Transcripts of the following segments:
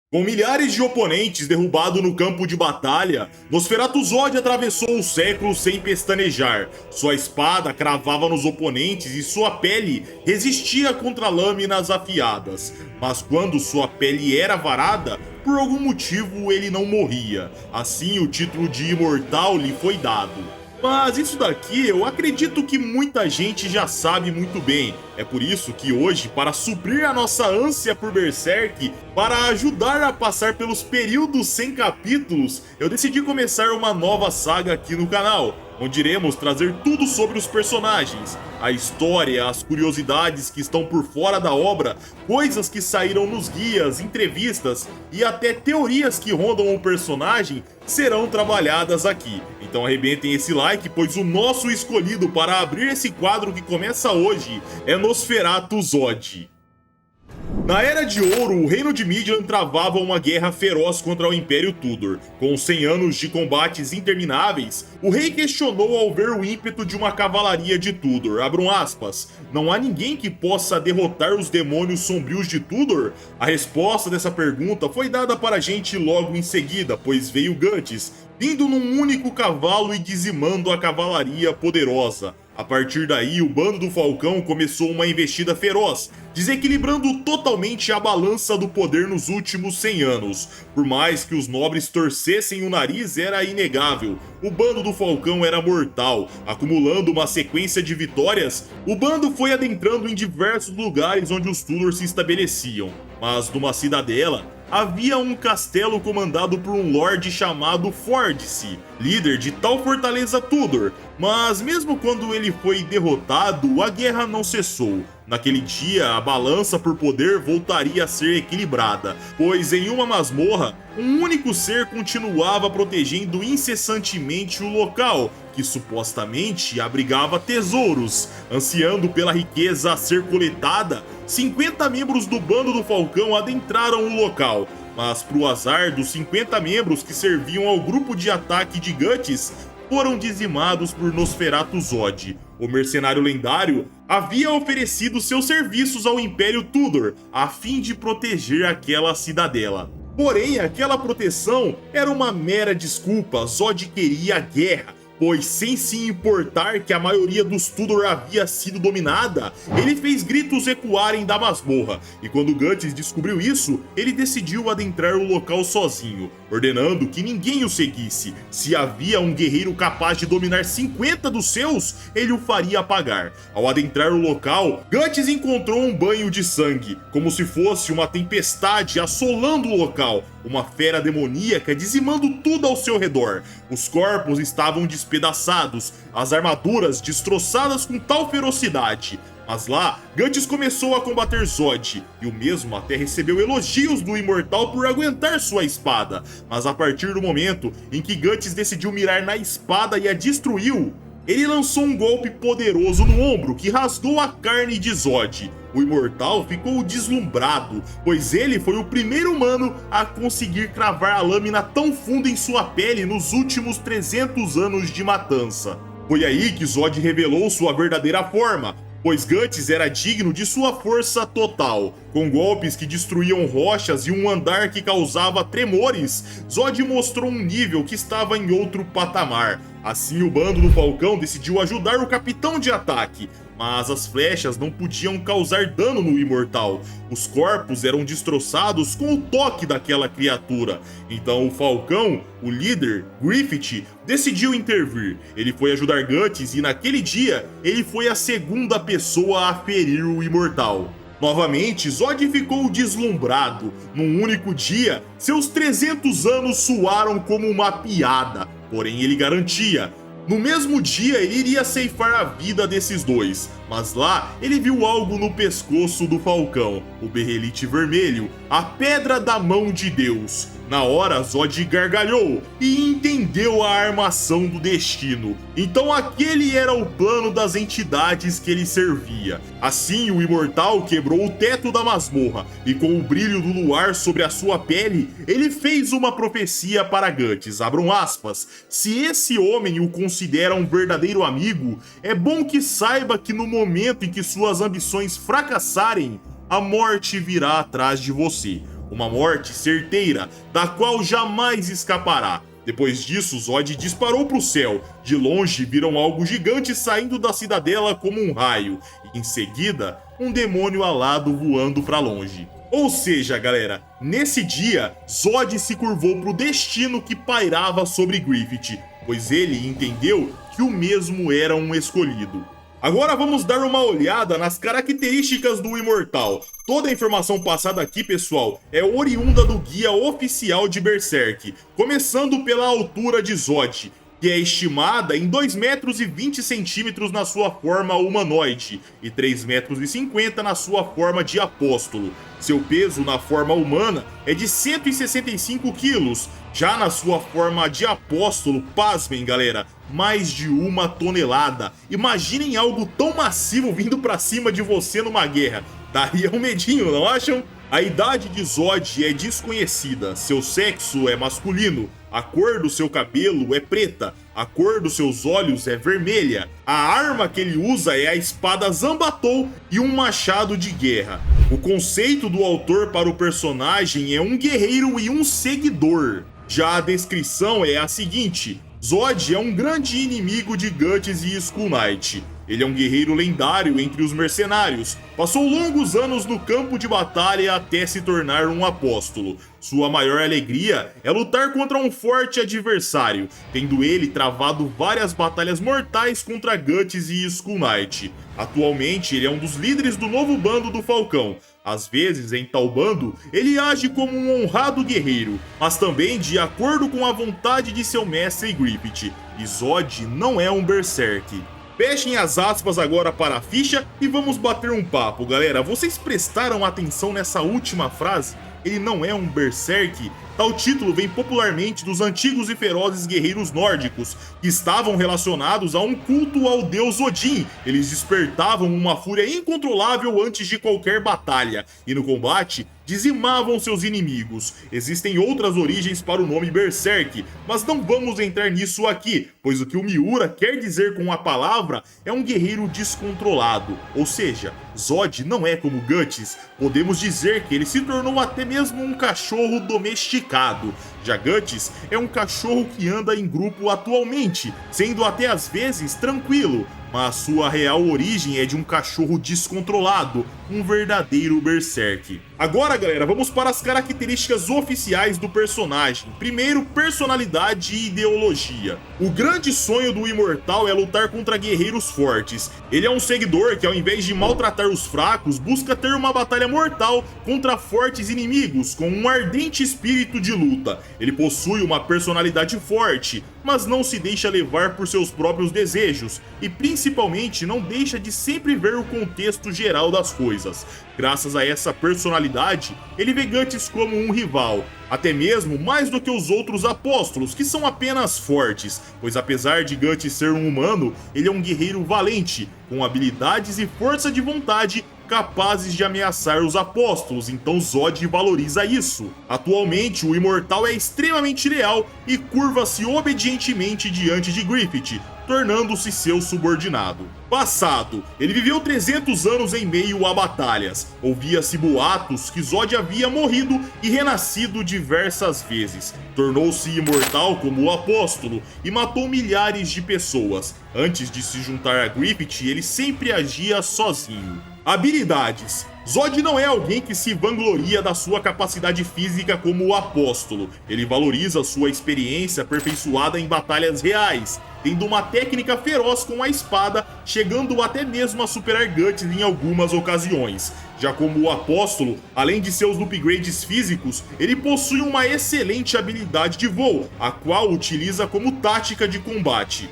Com milhares de oponentes derrubados no campo de batalha, Nosferatu Zod atravessou os séculos sem pestanejar. Sua espada cravava nos oponentes e sua pele resistia contra lâminas afiadas. Mas quando sua pele era varada, por algum motivo ele não morria. Assim, o título de imortal lhe foi dado. Mas isso daqui eu acredito que muita gente já sabe muito bem. É por isso que hoje, para suprir a nossa ânsia por Berserk, para ajudar a passar pelos períodos sem capítulos, eu decidi começar uma nova saga aqui no canal, onde iremos trazer tudo sobre os personagens, a história, as curiosidades que estão por fora da obra, coisas que saíram nos guias, entrevistas e até teorias que rondam o personagem serão trabalhadas aqui. Então arrebentem esse like, pois o nosso escolhido para abrir esse quadro que começa hoje é Nosferatu Zod. Na Era de Ouro, o Reino de Midland travava uma guerra feroz contra o Império Tudor. Com 100 anos de combates intermináveis, o rei questionou ao ver o ímpeto de uma cavalaria de Tudor. Abram aspas. Não há ninguém que possa derrotar os demônios sombrios de Tudor? A resposta dessa pergunta foi dada para a gente logo em seguida, pois veio Gantz, vindo num único cavalo e dizimando a cavalaria poderosa. A partir daí, o bando do Falcão começou uma investida feroz, desequilibrando totalmente a balança do poder nos últimos 100 anos. Por mais que os nobres torcessem o nariz, era inegável. O bando do Falcão era mortal. Acumulando uma sequência de vitórias, o bando foi adentrando em diversos lugares onde os Tudor se estabeleciam. Mas numa cidadela, havia um castelo comandado por um lorde chamado Fordice, líder de tal fortaleza Tudor. Mas mesmo quando ele foi derrotado, a guerra não cessou. Naquele dia, a balança por poder voltaria a ser equilibrada, pois em uma masmorra, um único ser continuava protegendo incessantemente o local, que supostamente abrigava tesouros. Ansiando pela riqueza a ser coletada, 50 membros do bando do Falcão adentraram o local. Mas pro azar dos 50 membros que serviam ao grupo de ataque de Gantz, foram dizimados por Nosferatu Zod. O mercenário lendário havia oferecido seus serviços ao Império Tudor a fim de proteger aquela cidadela. Porém, aquela proteção era uma mera desculpa. Zod queria a guerra, pois sem se importar que a maioria dos Tudor havia sido dominada, ele fez gritos ecoarem da masmorra, e quando Gantz descobriu isso, ele decidiu adentrar o local sozinho, ordenando que ninguém o seguisse. Se havia um guerreiro capaz de dominar 50 dos seus, ele o faria pagar. Ao adentrar o local, Gantz encontrou um banho de sangue, como se fosse uma tempestade assolando o local, uma fera demoníaca dizimando tudo ao seu redor. Os corpos estavam despedaçados, as armaduras destroçadas com tal ferocidade. Mas lá, Gantz começou a combater Zod, e o mesmo até recebeu elogios do Imortal por aguentar sua espada. Mas a partir do momento em que Gantz decidiu mirar na espada e a destruiu, ele lançou um golpe poderoso no ombro que rasgou a carne de Zod. O Imortal ficou deslumbrado, pois ele foi o primeiro humano a conseguir cravar a lâmina tão fundo em sua pele nos últimos 300 anos de matança. Foi aí que Zod revelou sua verdadeira forma, pois Gantz era digno de sua força total. Com golpes que destruíam rochas e um andar que causava tremores, Zod mostrou um nível que estava em outro patamar. Assim, o bando do Falcão decidiu ajudar o capitão de ataque, mas as flechas não podiam causar dano no Imortal. Os corpos eram destroçados com o toque daquela criatura. Então o Falcão, o líder, Griffith, decidiu intervir. Ele foi ajudar Gantz e naquele dia, ele foi a segunda pessoa a ferir o Imortal. Novamente, Zod ficou deslumbrado. Num único dia, seus 300 anos soaram como uma piada. Porém, ele garantia: no mesmo dia ele iria ceifar a vida desses dois. Mas lá, ele viu algo no pescoço do Falcão, o berrelite vermelho, a pedra da mão de Deus. Na hora, Zod gargalhou e entendeu a armação do destino. Então aquele era o plano das entidades que ele servia. Assim, o Imortal quebrou o teto da masmorra e com o brilho do luar sobre a sua pele, ele fez uma profecia para Gantz, abram aspas: se esse homem o considera um verdadeiro amigo, é bom que saiba que no momento em que suas ambições fracassarem, a morte virá atrás de você. uma morte certeira, da qual jamais escapará. Depois disso, Zod disparou para o céu. De longe, viram algo gigante saindo da cidadela como um raio. E em seguida, um demônio alado voando para longe. Ou seja, galera, nesse dia, Zod se curvou para o destino que pairava sobre Griffith, pois ele entendeu que o mesmo era um escolhido. Agora vamos dar uma olhada nas características do Imortal. Toda a informação passada aqui, pessoal, é oriunda do guia oficial de Berserk, começando pela altura de Zod, que é estimada em 2,20 metros na sua forma humanoide e 3,50 metros na sua forma de apóstolo. Seu peso na forma humana é de 165 quilos, já na sua forma de apóstolo, pasmem galera, mais de 1 tonelada. Imaginem algo tão massivo vindo pra cima de você numa guerra, daria um medinho, não acham? A idade de Zod é desconhecida, seu sexo é masculino, a cor do seu cabelo é preta, a cor dos seus olhos é vermelha, a arma que ele usa é a espada Zambatou e um machado de guerra. O conceito do autor para o personagem é um guerreiro e um seguidor. Já a descrição é a seguinte: Zod é um grande inimigo de Guts e Skull Knight. Ele é um guerreiro lendário entre os mercenários. Passou longos anos no campo de batalha até se tornar um apóstolo. Sua maior alegria é lutar contra um forte adversário, tendo ele travado várias batalhas mortais contra Guts e Skull Knight. Atualmente, ele é um dos líderes do novo bando do Falcão. Às vezes, em tal bando, ele age como um honrado guerreiro, mas também de acordo com a vontade de seu mestre Griffith. E Zod não é um berserk. Fechem as aspas agora para a ficha e vamos bater um papo, galera. Vocês prestaram atenção nessa última frase? Ele não é um berserk? Tal título vem popularmente dos antigos e ferozes guerreiros nórdicos, que estavam relacionados a um culto ao deus Odin. Eles despertavam uma fúria incontrolável antes de qualquer batalha, e no combate dizimavam seus inimigos. Existem outras origens para o nome Berserk, mas não vamos entrar nisso aqui, pois o que o Miura quer dizer com a palavra é um guerreiro descontrolado. Ou seja, Zod não é como Guts, podemos dizer que ele se tornou até mesmo um cachorro domesticado. Já Guts é um cachorro que anda em grupo atualmente, sendo até às vezes tranquilo, mas sua real origem é de um cachorro descontrolado, um verdadeiro berserk. Agora, galera, vamos para as características oficiais do personagem. Primeiro, personalidade e ideologia. O grande sonho do Imortal é lutar contra guerreiros fortes. Ele é um seguidor que, ao invés de maltratar os fracos, busca ter uma batalha mortal contra fortes inimigos, com um ardente espírito de luta. Ele possui uma personalidade forte, mas não se deixa levar por seus próprios desejos, e principalmente não deixa de sempre ver o contexto geral das coisas. Graças a essa personalidade, ele vê Guts como um rival, até mesmo mais do que os outros apóstolos, que são apenas fortes, pois apesar de Guts ser um humano, ele é um guerreiro valente, com habilidades e força de vontade capazes de ameaçar os apóstolos, então Zod valoriza isso. Atualmente, o Imortal é extremamente leal e curva-se obedientemente diante de Griffith, tornando-se seu subordinado. Passado, ele viveu 300 anos em meio a batalhas. Ouvia-se boatos que Zod havia morrido e renascido diversas vezes. Tornou-se imortal como o apóstolo e matou milhares de pessoas. Antes de se juntar a Griffith, ele sempre agia sozinho. Habilidades. Zod não é alguém que se vangloria da sua capacidade física como o apóstolo. Ele valoriza sua experiência aperfeiçoada em batalhas reais, tendo uma técnica feroz com a espada, chegando até mesmo a superar Guts em algumas ocasiões. Já como o apóstolo, além de seus upgrades físicos, ele possui uma excelente habilidade de voo, a qual utiliza como tática de combate.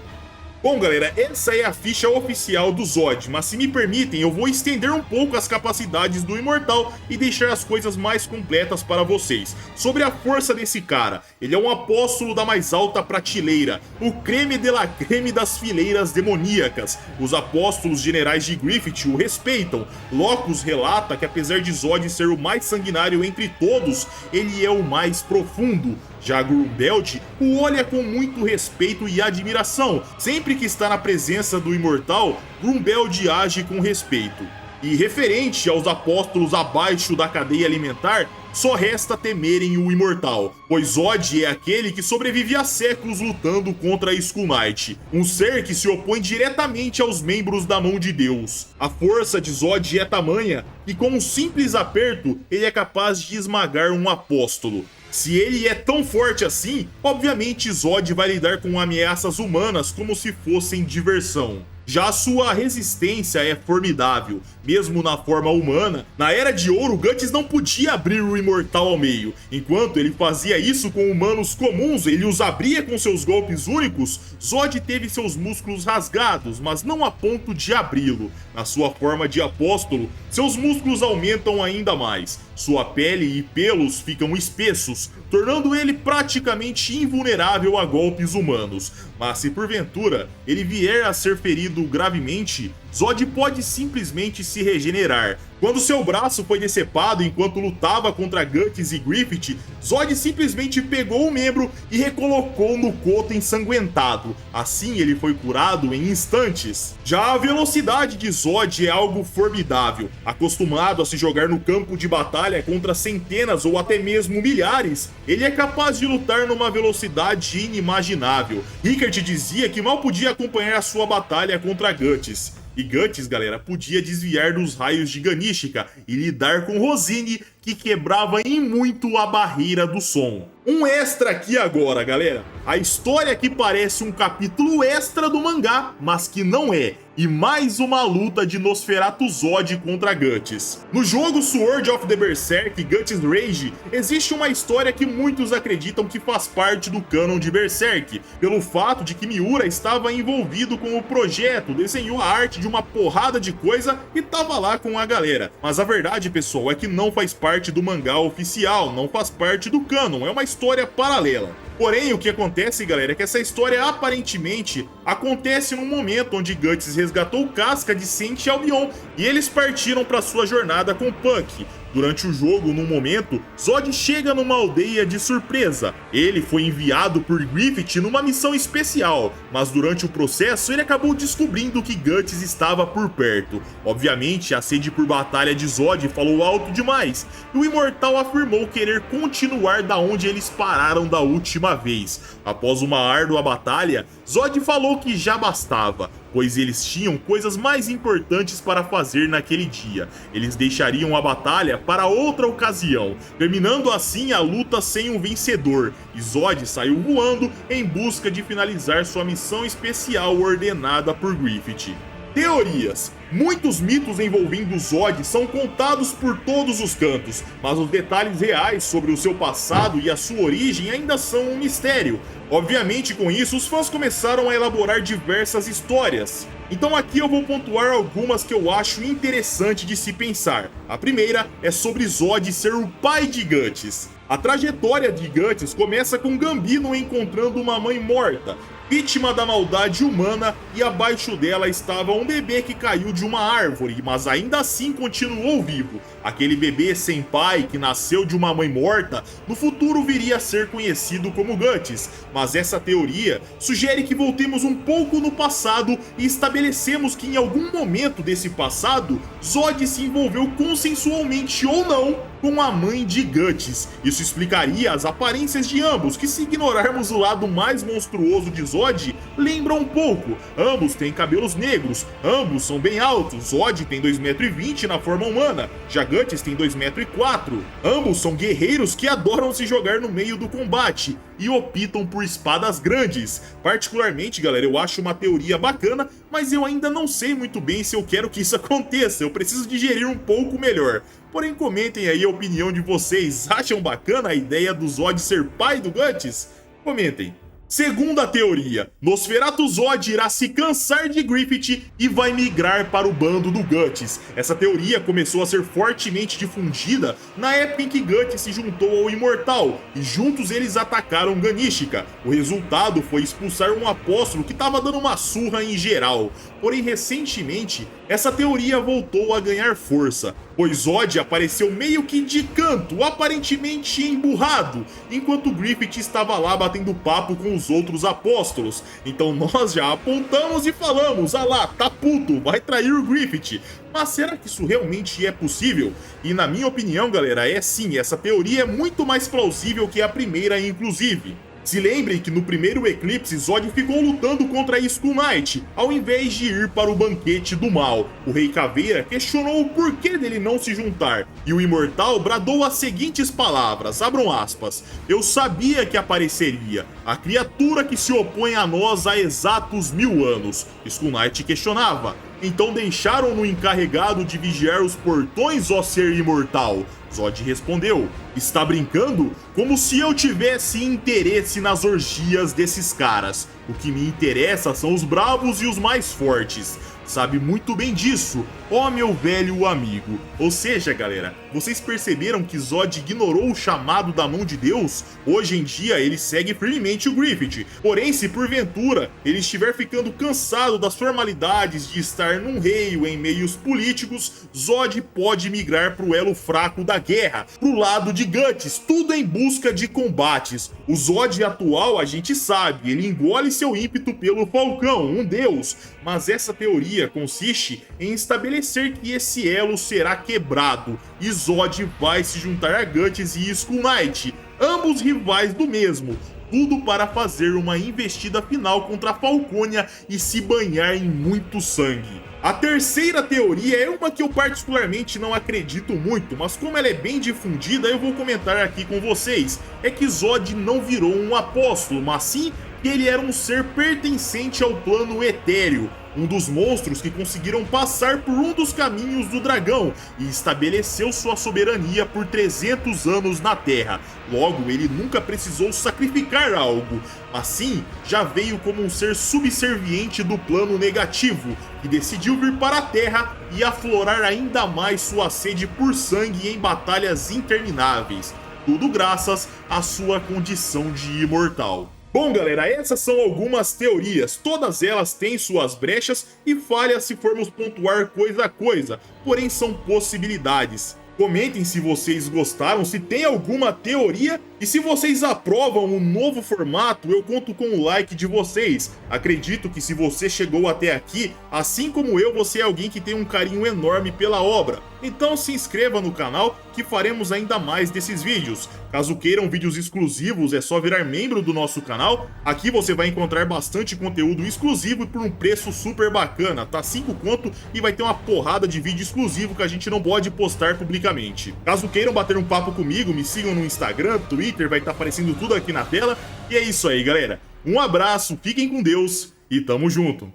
Bom, galera, essa é a ficha oficial do Zod, mas se me permitem, eu vou estender um pouco as capacidades do Imortal e deixar as coisas mais completas para vocês. Sobre a força desse cara, ele é um apóstolo da mais alta prateleira, o creme de la creme das fileiras demoníacas. Os apóstolos generais de Griffith o respeitam. Locus relata que apesar de Zod ser o mais sanguinário entre todos, ele é o mais profundo. Já Grumbeld o olha com muito respeito e admiração. Sempre que está na presença do Imortal, Grumbeld age com respeito. E referente aos apóstolos abaixo da cadeia alimentar, só resta temerem o Imortal, pois Zod é aquele que sobrevive há séculos lutando contra a Skull Knight, um ser que se opõe diretamente aos membros da mão de Deus. A força de Zod é tamanha que com um simples aperto ele é capaz de esmagar um apóstolo. Se ele é tão forte assim, obviamente Zod vai lidar com ameaças humanas como se fossem diversão. Já sua resistência é formidável, mesmo na forma humana. Na Era de Ouro, Guts não podia abrir o Imortal ao meio. Enquanto ele fazia isso com humanos comuns, ele os abria com seus golpes únicos, Zod teve seus músculos rasgados, mas não a ponto de abri-lo. Na sua forma de apóstolo, seus músculos aumentam ainda mais. Sua pele e pelos ficam espessos, tornando ele praticamente invulnerável a golpes humanos. Mas se porventura ele vier a ser ferido gravemente, Zod pode simplesmente se regenerar. Quando seu braço foi decepado enquanto lutava contra Guts e Griffith, Zod simplesmente pegou o membro e recolocou no coto ensanguentado. Assim ele foi curado em instantes. Já a velocidade de Zod é algo formidável. Acostumado a se jogar no campo de batalha contra centenas ou até mesmo milhares, ele é capaz de lutar numa velocidade inimaginável. Rickert dizia que mal podia acompanhar a sua batalha contra Guts. E Guts, galera, podia desviar dos raios de Ganishka e lidar com Rosine, que quebrava em muito a barreira do som. Um extra aqui agora, galera. A história que parece um capítulo extra do mangá, mas que não é. E mais uma luta de Nosferatu Zod contra Guts. No jogo Sword of the Berserk Guts Rage, existe uma história que muitos acreditam que faz parte do canon de Berserk, pelo fato de que Miura estava envolvido com o projeto, desenhou a arte de uma porrada de coisa e tava lá com a galera. Mas a verdade, pessoal, é que não faz parte do mangá oficial, não faz parte do canon, é uma história paralela. Porém, o que acontece, galera, é que essa história aparentemente acontece num momento onde Guts resgatou Casca de Saint Albion e eles partiram para sua jornada com Puck. Durante o jogo, num momento, Zod chega numa aldeia de surpresa. Ele foi enviado por Griffith numa missão especial, mas durante o processo ele acabou descobrindo que Guts estava por perto. Obviamente, a sede por batalha de Zod falou alto demais, e o Imortal afirmou querer continuar da onde eles pararam da última vez. Após uma árdua batalha, Zod falou que já bastava, pois eles tinham coisas mais importantes para fazer naquele dia. Eles deixariam a batalha para outra ocasião, terminando assim a luta sem um vencedor, e Zod saiu voando em busca de finalizar sua missão especial ordenada por Griffith. Teorias. Muitos mitos envolvendo Zod são contados por todos os cantos, mas os detalhes reais sobre o seu passado e a sua origem ainda são um mistério. Obviamente, com isso, os fãs começaram a elaborar diversas histórias. Então aqui eu vou pontuar algumas que eu acho interessante de se pensar. A primeira é sobre Zod ser o pai de Guts. A trajetória de Guts começa com Gambino encontrando uma mãe morta, vítima da maldade humana, e abaixo dela estava um bebê que caiu de uma árvore, mas ainda assim continuou vivo. Aquele bebê sem pai que nasceu de uma mãe morta, no futuro viria a ser conhecido como Guts, mas essa teoria sugere que voltemos um pouco no passado e estabelecemos que em algum momento desse passado, Zod se envolveu consensualmente ou não com a mãe de Guts. Isso explicaria as aparências de ambos, que se ignorarmos o lado mais monstruoso de Zod, lembram um pouco. Ambos têm cabelos negros, ambos são bem altos, Zod tem 2,20 m na forma humana, já Guts tem 2,4 m. Ambos são guerreiros que adoram se jogar no meio do combate e optam por espadas grandes. Particularmente, galera, eu acho uma teoria bacana, mas eu ainda não sei muito bem se eu quero que isso aconteça, eu preciso digerir um pouco melhor. Porém, comentem aí a opinião de vocês. Acham bacana a ideia do Zod ser pai do Guts? Comentem. Segunda teoria, Nosferatu Zod irá se cansar de Griffith e vai migrar para o bando do Guts. Essa teoria começou a ser fortemente difundida na época em que Guts se juntou ao Imortal e juntos eles atacaram Ganishka. O resultado foi expulsar um apóstolo que estava dando uma surra em geral. Porém, recentemente, essa teoria voltou a ganhar força. pois Zod apareceu meio que de canto, aparentemente emburrado, enquanto Griffith estava lá batendo papo com os outros apóstolos. Então nós já apontamos e falamos, ah lá, tá puto, vai trair o Griffith. Mas será que isso realmente é possível? E na minha opinião, galera, é sim, essa teoria é muito mais plausível que a primeira, inclusive. Se lembrem que no primeiro eclipse, Zod ficou lutando contra a Skull Knight, ao invés de ir para o banquete do mal. O Rei Caveira questionou o porquê dele não se juntar, e o Imortal bradou as seguintes palavras, abram aspas, eu sabia que apareceria, a criatura que se opõe a nós há exatos 1000 anos. Skull Knight questionava, então deixaram-no encarregado de vigiar os portões, ó ser imortal? Zod respondeu, está brincando? Como se eu tivesse interesse nas orgias desses caras. O que me interessa são os bravos e os mais fortes. Sabe muito bem disso, ó meu velho amigo. Ou seja, galera, vocês perceberam que Zod ignorou o chamado da mão de Deus? Hoje em dia ele segue firmemente o Griffith. Porém, se porventura ele estiver ficando cansado das formalidades de estar num reino em meios políticos, Zod pode migrar pro elo fraco da guerra, pro lado de Guts, tudo em busca de combates. O Zod atual a gente sabe, ele engole seu ímpeto pelo Falcão, um deus, mas essa teoria consiste em estabelecer que esse elo será quebrado e Zod vai se juntar a Guts e Skull Knight, ambos rivais do mesmo, tudo para fazer uma investida final contra a Falcônia e se banhar em muito sangue. A terceira teoria é uma que eu particularmente não acredito muito, mas como ela é bem difundida, eu vou comentar aqui com vocês. É que Zod não virou um apóstolo, mas sim que ele era um ser pertencente ao plano etéreo, um dos monstros que conseguiram passar por um dos caminhos do dragão e estabeleceu sua soberania por 300 anos na Terra. Logo, ele nunca precisou sacrificar algo, mas sim já veio como um ser subserviente do plano negativo, que decidiu vir para a Terra e aflorar ainda mais sua sede por sangue em batalhas intermináveis. Tudo graças à sua condição de imortal. Bom, galera, essas são algumas teorias, todas elas têm suas brechas e falhas se formos pontuar coisa a coisa, porém são possibilidades. Comentem se vocês gostaram, se tem alguma teoria e se vocês aprovam o novo formato, eu conto com o like de vocês. Acredito que se você chegou até aqui, assim como eu, você é alguém que tem um carinho enorme pela obra. Então se inscreva no canal que faremos ainda mais desses vídeos. Caso queiram vídeos exclusivos, é só virar membro do nosso canal. Aqui você vai encontrar bastante conteúdo exclusivo e por um preço super bacana, tá? 5 conto e vai ter uma porrada de vídeo exclusivo que a gente não pode postar publicamente. Caso queiram bater um papo comigo, me sigam no Instagram, Twitter, vai estar aparecendo tudo aqui na tela. E é isso aí, galera. Um abraço, fiquem com Deus e tamo junto!